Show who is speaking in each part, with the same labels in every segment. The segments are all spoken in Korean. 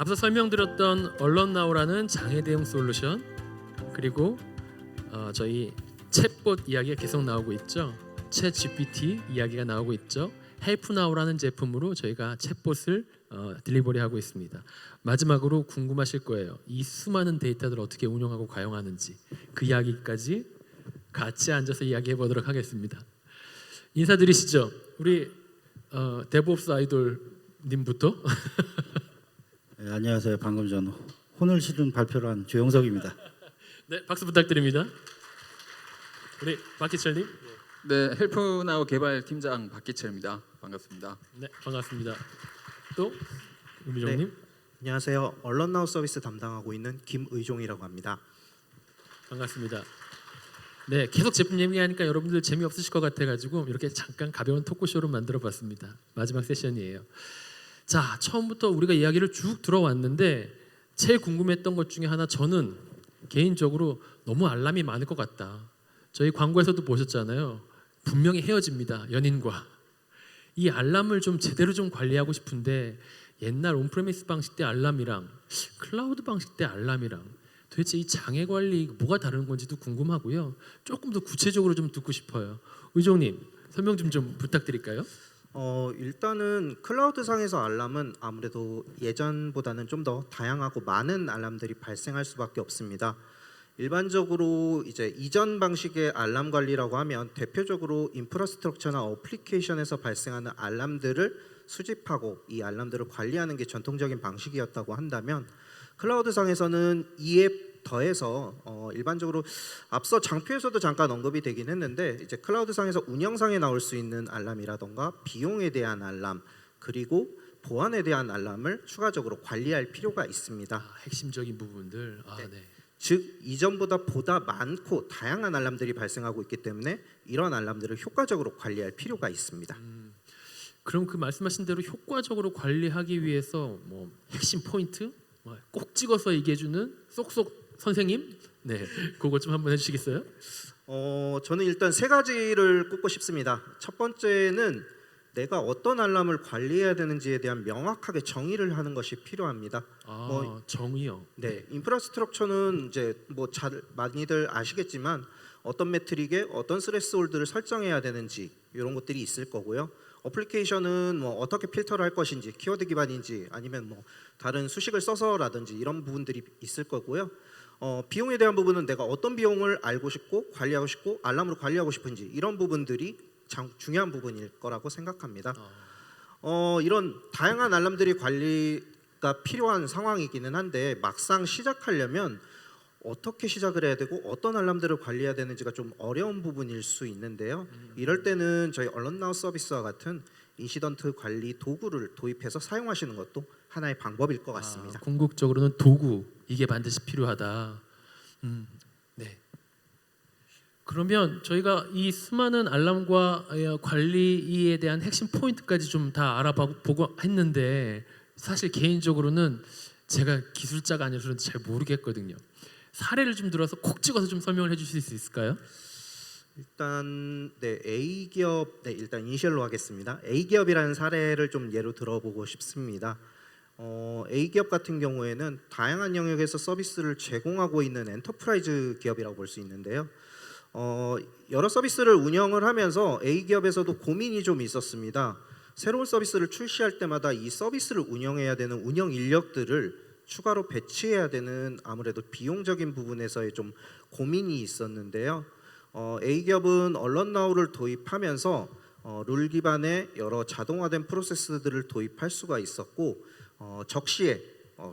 Speaker 1: 앞서 설명드렸던 언론나우라는 장애 대응 솔루션, 그리고 저희 챗봇 이야기가 계속 나오고 있죠. 챗 GPT 이야기가 나오고 있죠. 헬프나우라는 제품으로 저희가 챗봇을 딜리버리하고 있습니다. 마지막으로 궁금하실 거예요. 이 수많은 데이터들을 어떻게 운영하고 과용하는지 그 이야기까지 같이 앉아서 이야기해 보도록 하겠습니다. 인사드리시죠. 우리 데브옵스 아이돌 님부터.
Speaker 2: 네, 안녕하세요. 방금 전 혼을 실은 발표를 한 조영석입니다.
Speaker 1: 네, 박수 부탁드립니다. 우리 박기철님.
Speaker 3: 네, 헬프나우 개발 팀장 박기철입니다. 반갑습니다.
Speaker 1: 네, 반갑습니다. 또 음희종님.
Speaker 4: 네, 안녕하세요. 언론나우 서비스 담당하고 있는 김의종이라고 합니다.
Speaker 1: 반갑습니다. 네, 계속 제품 얘기하니까 여러분들 재미없으실 것 같아가지고 이렇게 잠깐 가벼운 토크쇼를 만들어봤습니다. 마지막 세션이에요. 자, 처음부터 우리가 이야기를 쭉 들어왔는데 제일 궁금했던 것 중에 하나, 저는 개인적으로 너무 알람이 많을 것 같다. 저희 광고에서도 보셨잖아요. 분명히 헤어집니다, 연인과. 이 알람을 좀 제대로 좀 관리하고 싶은데 옛날 온프레미스 방식 때 알람이랑 클라우드 방식 때 알람이랑 도대체 이 장애 관리 뭐가 다른 건지도 궁금하고요. 조금 더 구체적으로 좀 듣고 싶어요. 의종님, 설명 좀 부탁드릴까요?
Speaker 4: 일단은 클라우드 상에서 알람은 아무래도 예전보다는 좀 더 다양하고 많은 알람들이 발생할 수밖에 없습니다. 일반적으로 이제 이전 방식의 알람 관리라고 하면 대표적으로 인프라스트럭처나 어플리케이션에서 발생하는 알람들을 수집하고 이 알람들을 관리하는 게 전통적인 방식이었다고 한다면, 클라우드 상에서는 이에 더해서 일반적으로 앞서 장표에서도 잠깐 언급이 되긴 했는데, 이제 클라우드 상에서 운영상에 나올 수 있는 알람이라던가 비용에 대한 알람, 그리고 보안에 대한 알람을 추가적으로 관리할 필요가 있습니다.
Speaker 1: 핵심적인 부분들. 네.
Speaker 4: 즉 이전보다 보다 많고 다양한 알람들이 발생하고 있기 때문에 이런 알람들을 효과적으로 관리할 필요가 있습니다.
Speaker 1: 그럼 그 말씀하신 대로 효과적으로 관리하기 위해서 뭐 핵심 포인트 꼭 찍어서 얘기해주는 쏙쏙 선생님, 네, 그거 좀 한번 해주시겠어요?
Speaker 4: 저는 일단 세 가지를 꼽고 싶습니다. 첫 번째는 내가 어떤 알람을 관리해야 되는지에 대한 명확하게 정의를 하는 것이 필요합니다.
Speaker 1: 정의요.
Speaker 4: 네, 인프라스트럭처는 이제 많이들 아시겠지만 어떤 매트릭에 어떤 스레스홀드를 설정해야 되는지 이런 것들이 있을 거고요. 어플리케이션은 뭐 어떻게 필터를 할 것인지, 키워드 기반인지 아니면 뭐 다른 수식을 써서라든지 이런 부분들이 있을 거고요. 비용에 대한 부분은 내가 어떤 비용을 알고 싶고 관리하고 싶고 알람으로 관리하고 싶은지, 이런 부분들이 중요한 부분일 거라고 생각합니다. 이런 다양한 알람들이 관리가 필요한 상황이기는 한데, 막상 시작하려면 어떻게 시작을 해야 되고 어떤 알람들을 관리해야 되는지가 좀 어려운 부분일 수 있는데요. 이럴 때는 저희 언론나우 서비스와 같은 인시던트 관리 도구를 도입해서 사용하시는 것도 하나의 방법일 것 같습니다.
Speaker 1: 궁극적으로는 도구, 이게 반드시 필요하다. 네. 그러면 저희가 이 수많은 알람과 관리에 대한 핵심 포인트까지 좀 다 알아보고 했는데, 사실 개인적으로는 제가 기술자가 아니라서 잘 모르겠거든요. 사례를 좀 들어서 콕 찍어서 좀 설명을 해주실 수 있을까요?
Speaker 4: 일단 A기업, 일단 이니셜로 하겠습니다. A기업이라는 사례를 좀 예로 들어보고 싶습니다. A기업 같은 경우에는 다양한 영역에서 서비스를 제공하고 있는 엔터프라이즈 기업이라고 볼 수 있는데요. 여러 서비스를 운영을 하면서 A기업에서도 고민이 좀 있었습니다. 새로운 서비스를 출시할 때마다 이 서비스를 운영해야 되는 운영 인력들을 추가로 배치해야 되는 아무래도 비용적인 부분에서의 좀 고민이 있었는데요. A기업은 언론나우를 도입하면서 룰 기반의 여러 자동화된 프로세스들을 도입할 수가 있었고, 적시에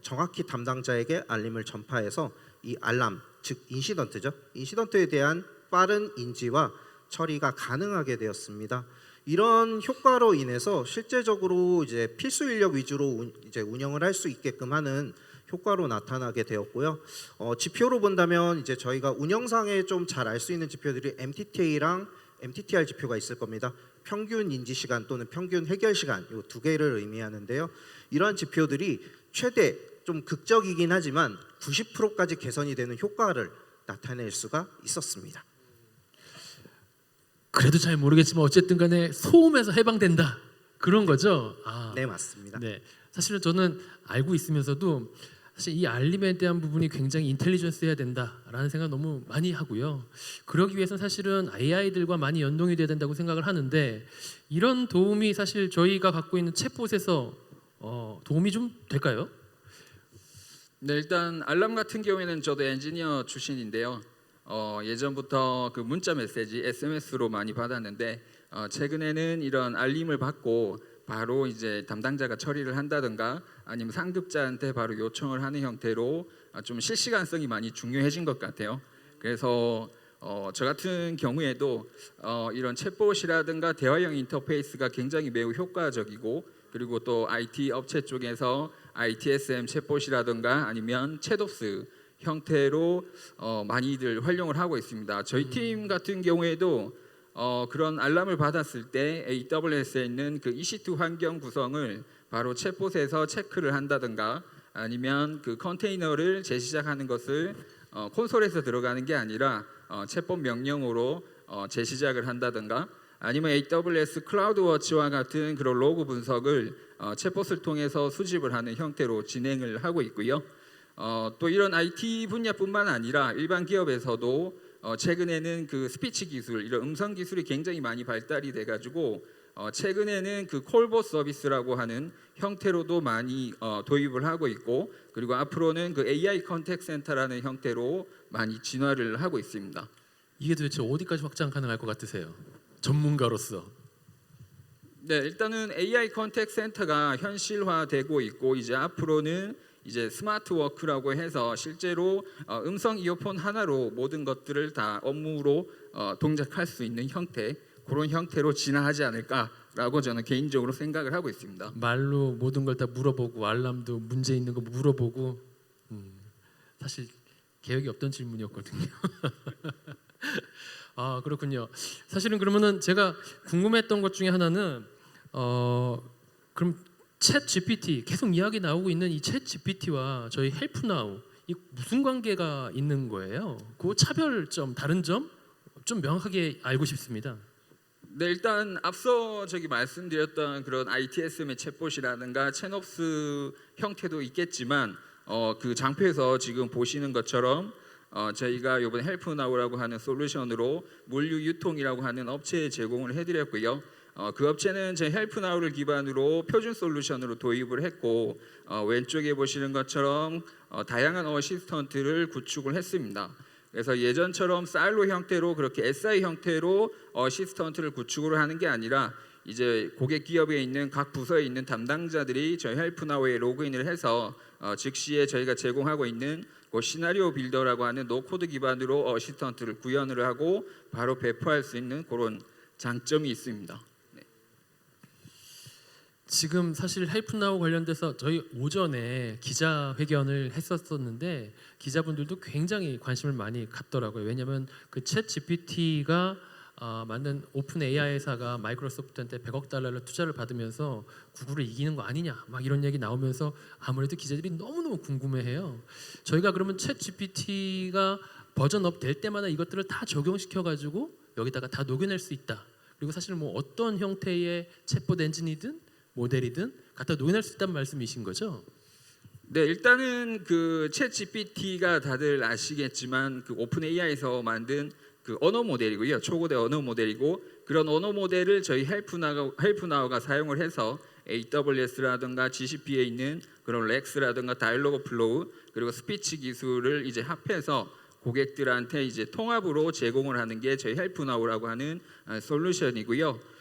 Speaker 4: 정확히 담당자에게 알림을 전파해서 이 알람, 즉 인시던트죠. 인시던트에 대한 빠른 인지와 처리가 가능하게 되었습니다. 이런 효과로 인해서 실제적으로 이제 필수 인력 위주로 이제 운영을 할 수 있게끔 하는 효과로 나타나게 되었고요. 지표로 본다면 이제 저희가 운영상에 좀 잘 알 수 있는 지표들이 MTTA랑 MTTR 지표가 있을 겁니다. 평균 인지 시간 또는 평균 해결 시간, 이 두 개를 의미하는데요. 이러한 지표들이 최대 좀 극적이긴 하지만 90%까지 개선이 되는 효과를 나타낼 수가 있었습니다.
Speaker 1: 그래도 잘 모르겠지만 어쨌든 간에 소음에서 해방된다, 그런 거죠.
Speaker 4: 네, 맞습니다.
Speaker 1: 네. 사실은 저는 알고 있으면서도 사실 이 알림에 대한 부분이 굉장히 인텔리전스해야 된다라는 생각 너무 많이 하고요. 그러기 위해서는 사실은 AI들과 많이 연동이 돼야 된다고 생각을 하는데 이런 도움이 사실 저희가 갖고 있는 챗봇에서 도움이 좀 될까요?
Speaker 3: 네, 일단 알람 같은 경우에는 저도 엔지니어 출신인데요. 예전부터 그 문자 메시지 SMS로 많이 받았는데 최근에는 이런 알림을 받고 바로 이제 담당자가 처리를 한다든가 아니면 상급자한테 바로 요청을 하는 형태로 좀 실시간성이 많이 중요해진 것 같아요. 그래서 저 같은 경우에도 이런 챗봇이라든가 대화형 인터페이스가 굉장히 매우 효과적이고 그리고 또 IT 업체 쪽에서 ITSM 챗봇이라든가 아니면 챗옵스 형태로 많이들 활용을 하고 있습니다. 저희 팀 같은 경우에도 그런 알람을 받았을 때 AWS에 있는 그 EC2 환경 구성을 바로 챗봇에서 체크를 한다든가 아니면 그 컨테이너를 재시작하는 것을 콘솔에서 들어가는 게 아니라 챗봇 명령으로 재시작을 한다든가 아니면 AWS 클라우드워치와 같은 그런 로그 분석을 챗봇을 통해서 수집을 하는 형태로 진행을 하고 있고요. 또 이런 IT 분야뿐만 아니라 일반 기업에서도 최근에는 그 스피치 기술, 이런 음성 기술이 굉장히 많이 발달이 돼가지고 최근에는 그 콜봇 서비스라고 하는 형태로도 많이 도입을 하고 있고 그리고 앞으로는 그 AI 컨택 센터라는 형태로 많이 진화를 하고 있습니다.
Speaker 1: 이게 도대체 어디까지 확장 가능할 것 같으세요? 전문가로서.
Speaker 3: 네, 일단은 AI 컨택 센터가 현실화되고 있고 이제 앞으로는 이제 스마트 워크라고 해서 실제로 음성 이어폰 하나로 모든 것들을 다 업무로 동작할 수 있는 형태 그런 형태로 진화하지 않을까라고 저는 개인적으로 생각을 하고 있습니다.
Speaker 1: 말로 모든 걸 다 물어보고 알람도 문제 있는 거 물어보고 사실 계획이 없던 질문이었거든요. 아 그렇군요. 사실은 그러면은 제가 궁금했던 것 중에 하나는 그럼 챗 GPT 계속 이야기 나오고 있는 이 챗 GPT와 저희 헬프나우 이 무슨 관계가 있는 거예요? 그 차별점 다른 점 좀 명확하게 알고 싶습니다.
Speaker 3: 네, 일단 앞서 말씀드렸던 그런 ITSM의 챗봇이라든가 챗옵스 형태도 있겠지만 그 장표에서 지금 보시는 것처럼 저희가 이번 헬프나우라고 하는 솔루션으로 물류 유통이라고 하는 업체에 제공을 해드렸고요. 그 업체는 제 헬프나우를 기반으로 표준 솔루션으로 도입을 했고 왼쪽에 보시는 것처럼 다양한 어시스턴트를 구축을 했습니다. 그래서 예전처럼 사일로 형태로 그렇게 SI 형태로 어시스턴트를 구축을 하는 게 아니라 이제 고객 기업에 있는 각 부서에 있는 담당자들이 저희 헬프나우에 로그인을 해서 즉시에 저희가 제공하고 있는 그 시나리오 빌더라고 하는 노코드 기반으로 어시스턴트를 구현을 하고 바로 배포할 수 있는 그런 장점이 있습니다.
Speaker 1: 지금 사실 헬프나우 관련돼서 저희 오전에 기자회견을 했었는데 기자분들도 굉장히 관심을 많이 갖더라고요. 왜냐하면 그 챗 GPT가 만든 오픈 AI 회사가 마이크로소프트한테 100억 달러를 투자를 받으면서 구글을 이기는 거 아니냐 막 이런 얘기 나오면서 아무래도 기자들이 너무너무 궁금해해요. 저희가 그러면 챗 GPT가 버전업 될 때마다 이것들을 다 적용시켜 가지고 여기다가 다 녹여낼 수 있다. 그리고 사실 뭐 어떤 형태의 챗봇 엔진이든 모델이든 갖다 녹여낼 수 있다는 말씀이신 거죠?
Speaker 3: 네, 일단은 그 챗 GPT가 다들 아시겠지만 그 오픈 AI에서 만든 그 언어 모델이고요. 초고대 언어 모델이고 그런 언어 모델을 저희 헬프나우가 사용을 해서 AWS라든가 GCP에 있는 그런 렉스라든가 다이얼로그 플로우 그리고 스피치 기술을 이제 합해서 고객들한테 이제 통합으로 제공을 하는 게 저희 헬프나우라고 하는 솔루션이고요.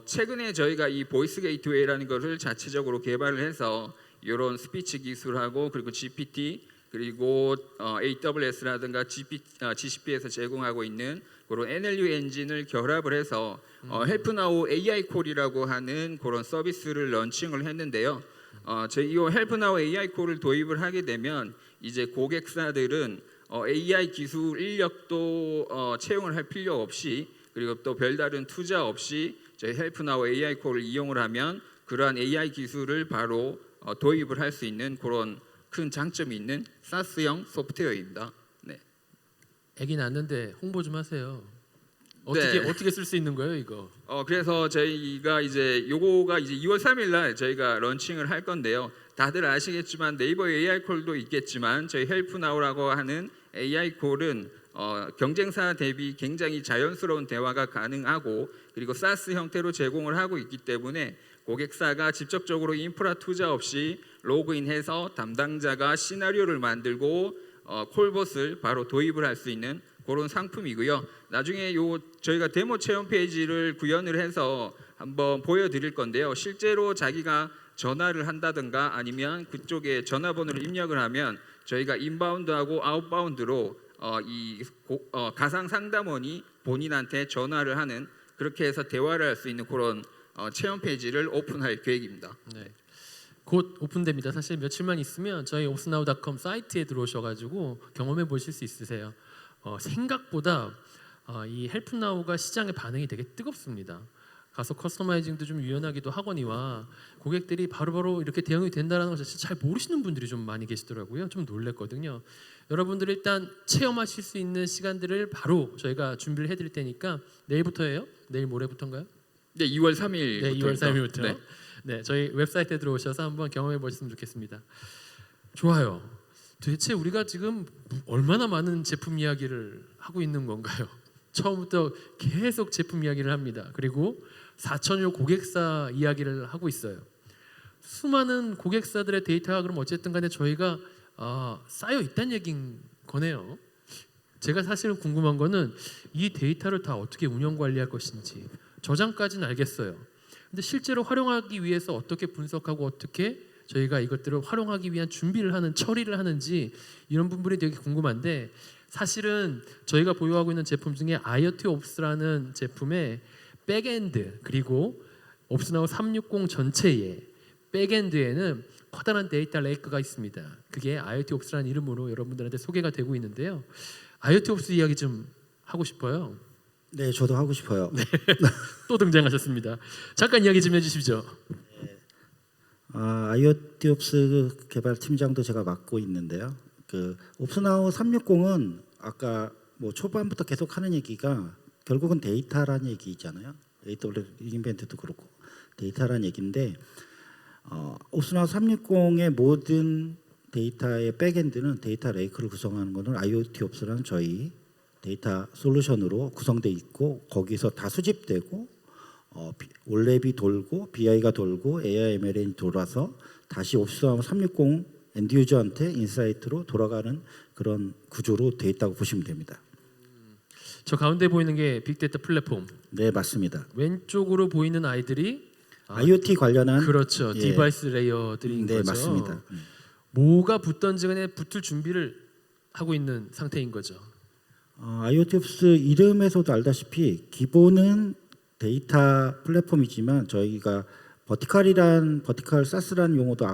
Speaker 3: 최근에 저희가 이 보이스 게이트웨이라는 것을 자체적으로 개발을 해서 이런 스피치 기술하고 그리고 GPT 그리고 AWS라든가 GCP에서 제공하고 있는 그런 NLU 엔진을 결합을 해서 헬프나우 AI 콜이라고 하는 그런 서비스를 런칭을 했는데요. 저희 이 헬프나우 AI 콜을 도입을 하게 되면 이제 고객사들은 AI 기술 인력도 채용을 할 필요 없이 그리고 또 별다른 투자 없이 저희 헬프나우 AI 콜을 이용을 하면 그러한 AI 기술을 바로 도입을 할 수 있는 그런 큰 장점이 있는 SaaS형 소프트웨어입니다. 네.
Speaker 1: 애기 낳는데 홍보 좀 하세요. 어떻게 쓸 수 있는 거예요, 이거?
Speaker 3: 그래서 저희가 이제 요거가 이제 2월 3일 날 저희가 런칭을 할 건데요. 다들 아시겠지만 네이버 AI 콜도 있겠지만 저희 헬프나우라고 하는 AI 콜은 경쟁사 대비 굉장히 자연스러운 대화가 가능하고 그리고 SaaS 형태로 제공을 하고 있기 때문에 고객사가 직접적으로 인프라 투자 없이 로그인해서 담당자가 시나리오를 만들고 콜봇을 바로 도입을 할 수 있는 그런 상품이고요. 나중에 저희가 데모 체험 페이지를 구현을 해서 한번 보여드릴 건데요. 실제로 자기가 전화를 한다든가 아니면 그쪽에 전화번호를 입력을 하면 저희가 인바운드하고 아웃바운드로 가상 상담원이 본인한테 전화를 하는 그렇게 해서 대화를 할 수 있는 그런 체험 페이지를 오픈할 계획입니다.
Speaker 1: 네. 곧 오픈됩니다. 사실 며칠만 있으면 저희 opsnow.com 사이트에 들어오셔가지고 경험해 보실 수 있으세요. 생각보다 이 헬프나우가 시장의 반응이 되게 뜨겁습니다. 가서 커스터마이징도 좀 유연하기도 하거니와 고객들이 바로바로 이렇게 대응이 된다는 걸 사실 잘 모르시는 분들이 좀 많이 계시더라고요. 좀 놀랬거든요. 여러분들 일단 체험하실 수 있는 시간들을 바로 저희가 준비를 해드릴 테니까 내일부터예요? 내일 모레부터인가요?
Speaker 3: 네, 2월 3일.
Speaker 1: 네, 2월 3일부터.
Speaker 3: 네.
Speaker 1: 네, 저희 웹사이트에 들어오셔서 한번 경험해 보셨으면 좋겠습니다. 좋아요. 도대체 우리가 지금 얼마나 많은 제품 이야기를 하고 있는 건가요? 처음부터 계속 제품 이야기를 합니다. 그리고 4천여 고객사 이야기를 하고 있어요. 수많은 고객사들의 데이터가 그럼 어쨌든 간에 저희가 쌓여 있다는 얘기인 거네요. 제가 사실은 궁금한 거는 이 데이터를 다 어떻게 운영 관리할 것인지 저장까지는 알겠어요. 근데 실제로 활용하기 위해서 어떻게 분석하고 어떻게 저희가 이것들을 활용하기 위한 준비를 하는 처리를 하는지 이런 부분이 되게 궁금한데 사실은 저희가 보유하고 있는 제품 중에 IoT Ops라는 제품의 백엔드 그리고 opsnow 360 전체의 백엔드에는 커다란 데이터 레이크가 있습니다. 그게 IoT Ops라는 이름으로 여러분들한테 소개가 되고 있는데요. IoT Ops 이야기 좀 하고 싶어요.
Speaker 2: 네, 저도 하고 싶어요.
Speaker 1: 또 등장하셨습니다. 잠깐 이야기 좀 해주시죠.
Speaker 2: IoT 옵스 개발 팀장도 제가 맡고 있는데요. 그 옵스나우 360은 아까 뭐 초반부터 계속 하는 얘기가 결국은 데이터라는 얘기잖아요. AWS 인벤트도 그렇고 데이터라는 얘기인데 옵스나우 360의 모든 데이터의 백엔드는 데이터 레이크를 구성하는 것은 IoT 옵스라는 저희 데이터 솔루션으로 구성되어 있고 거기서 다 수집되고 올랩이 돌고 BI가 돌고 AI ML이 돌아서 다시 옵스나우 360 엔드유저한테 인사이트로 돌아가는 그런 구조로 되어 있다고 보시면 됩니다.
Speaker 1: 저 가운데 보이는 게 빅데이터 플랫폼.
Speaker 2: 네, 맞습니다.
Speaker 1: 왼쪽으로 보이는 아이들이
Speaker 2: IoT 관련한
Speaker 1: 그렇죠.
Speaker 2: 예.
Speaker 1: 디바이스 레이어들인
Speaker 2: 네,
Speaker 1: 거죠.
Speaker 2: 맞습니다.
Speaker 1: 뭐가 붙던지 간에 붙을 준비를 하고 있는 상태인 거죠.
Speaker 2: IoT 옵스 이름에서도 알다시피 기본은 데이터 플랫폼이지만 저희가 버티컬 사스라는 용어도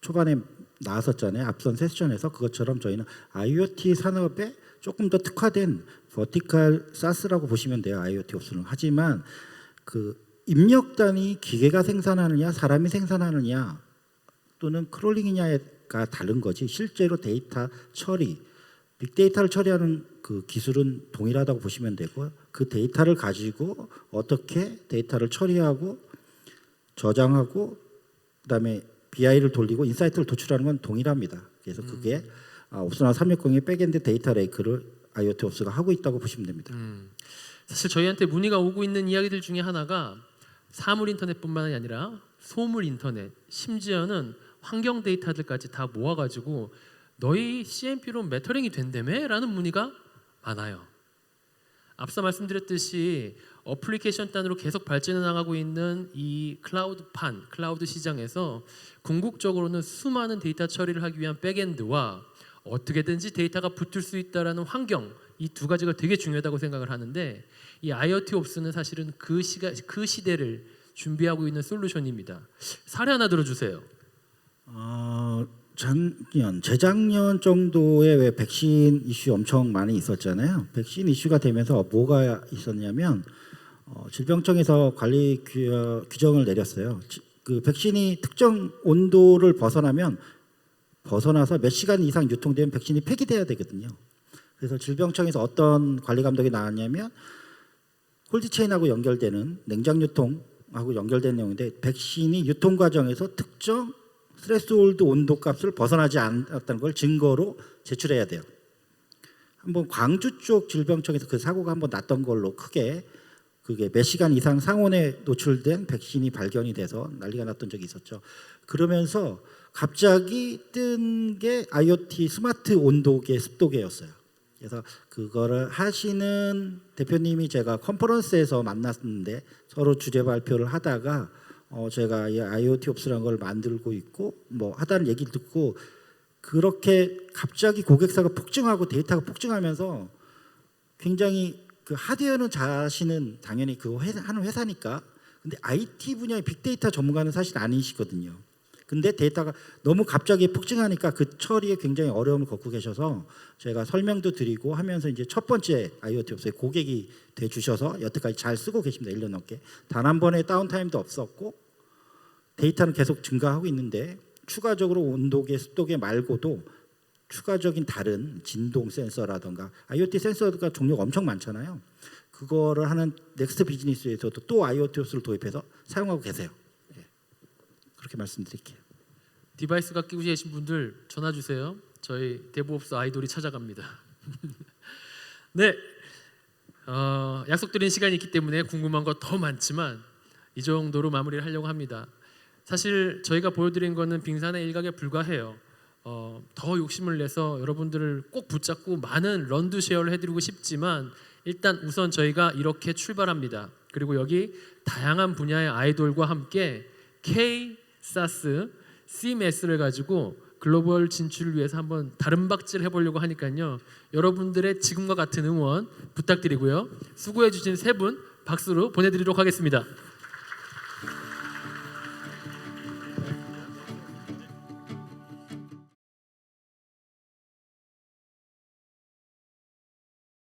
Speaker 2: 초반에 나왔었잖아요. 앞선 세션에서 그것처럼 저희는 IoT 산업에 조금 더 특화된 버티컬 사스라고 보시면 돼요. IoT 옵스는. 하지만 그 입력단이 기계가 생산하느냐 사람이 생산하느냐 또는 크롤링이냐가 다른 거지 실제로 데이터 처리 빅데이터를 처리하는 그 기술은 동일하다고 보시면 되고 그 데이터를 가지고 어떻게 데이터를 처리하고 저장하고 그다음에 BI를 돌리고 인사이트를 도출하는 건 동일합니다. 그래서 그게 옵스나우 360의 백엔드 데이터 레이크를 IoT 옵스가 하고 있다고 보시면 됩니다.
Speaker 1: 사실 저희한테 문의가 오고 있는 이야기들 중에 하나가 사물 인터넷뿐만이 아니라 소물 인터넷, 심지어는 환경 데이터들까지 다 모아가지고 너희 CMP로 메터링이 된다며? 라는 문의가 많아요. 앞서 말씀드렸듯이 어플리케이션 단으로 계속 발전해 나가고 있는 이 클라우드 시장에서 궁극적으로는 수많은 데이터 처리를 하기 위한 백엔드와 어떻게든지 데이터가 붙을 수 있다라는 환경 이 두 가지가 되게 중요하다고 생각을 하는데 이 IoT 옵스는 사실은 그 시대를 준비하고 있는 솔루션입니다. 사례 하나 들어주세요.
Speaker 2: 재작년 정도에 왜 백신 이슈 엄청 많이 있었잖아요. 백신 이슈가 되면서 뭐가 있었냐면 질병청에서 관리 규정을 내렸어요. 그 백신이 특정 온도를 벗어나서 몇 시간 이상 유통되면 백신이 폐기돼야 되거든요. 그래서 질병청에서 어떤 관리 감독이 나왔냐면 콜드체인하고 연결되는 냉장 유통하고 연결된 내용인데 백신이 유통 과정에서 특정 스레스홀드 온도 값을 벗어나지 않았다는 걸 증거로 제출해야 돼요. 한번 광주 쪽 질병청에서 그 사고가 한번 났던 걸로 크게 그게 몇 시간 이상 상온에 노출된 백신이 발견이 돼서 난리가 났던 적이 있었죠. 그러면서 갑자기 뜬 게 IoT 스마트 온도계 습도계였어요. 그래서 그거를 하시는 대표님이 제가 컨퍼런스에서 만났는데 서로 주제 발표를 하다가 제가 이 IoT 옵스라는 걸 만들고 있고 뭐 하다는 얘기를 듣고 그렇게 갑자기 고객사가 폭증하고 데이터가 폭증하면서 굉장히 그 하드웨어는 자신은 당연히 그거 하는 회사니까 근데 IT 분야의 빅데이터 전문가는 사실 아니시거든요. 근데 데이터가 너무 갑자기 폭증하니까 그 처리에 굉장히 어려움을 겪고 계셔서 제가 설명도 드리고 하면서 이제 첫 번째 IoT 옵스의 고객이 돼 주셔서 여태까지 잘 쓰고 계십니다. 1년 넘게. 단 한 번의 다운타임도 없었고 데이터는 계속 증가하고 있는데 추가적으로 온도계, 습도계 말고도 추가적인 다른 진동 센서라든가 IoT 센서가 종류가 엄청 많잖아요. 그거를 하는 넥스트 비즈니스에서도 또 IoT 옵스를 도입해서 사용하고 계세요. 그렇게 말씀드릴게요.
Speaker 1: 디바이스가 끼고 계신 분들 전화 주세요. 저희 데브옵스 아이돌이 찾아갑니다. 네, 약속드린 시간이 있기 때문에 궁금한 거 더 많지만 이 정도로 마무리를 하려고 합니다. 사실 저희가 보여드린 거는 빙산의 일각에 불과해요. 더 욕심을 내서 여러분들을 꼭 붙잡고 많은 런드 쉐어를 해드리고 싶지만 일단 우선 저희가 이렇게 출발합니다. 그리고 여기 다양한 분야의 아이돌과 함께 K, SaaS, CMS를 가지고 글로벌 진출을 위해서 한번 다른 박질 해보려고 하니까요. 여러분들의 지금과 같은 응원 부탁드리고요. 수고해 주신 세 분 박수로 보내드리도록 하겠습니다.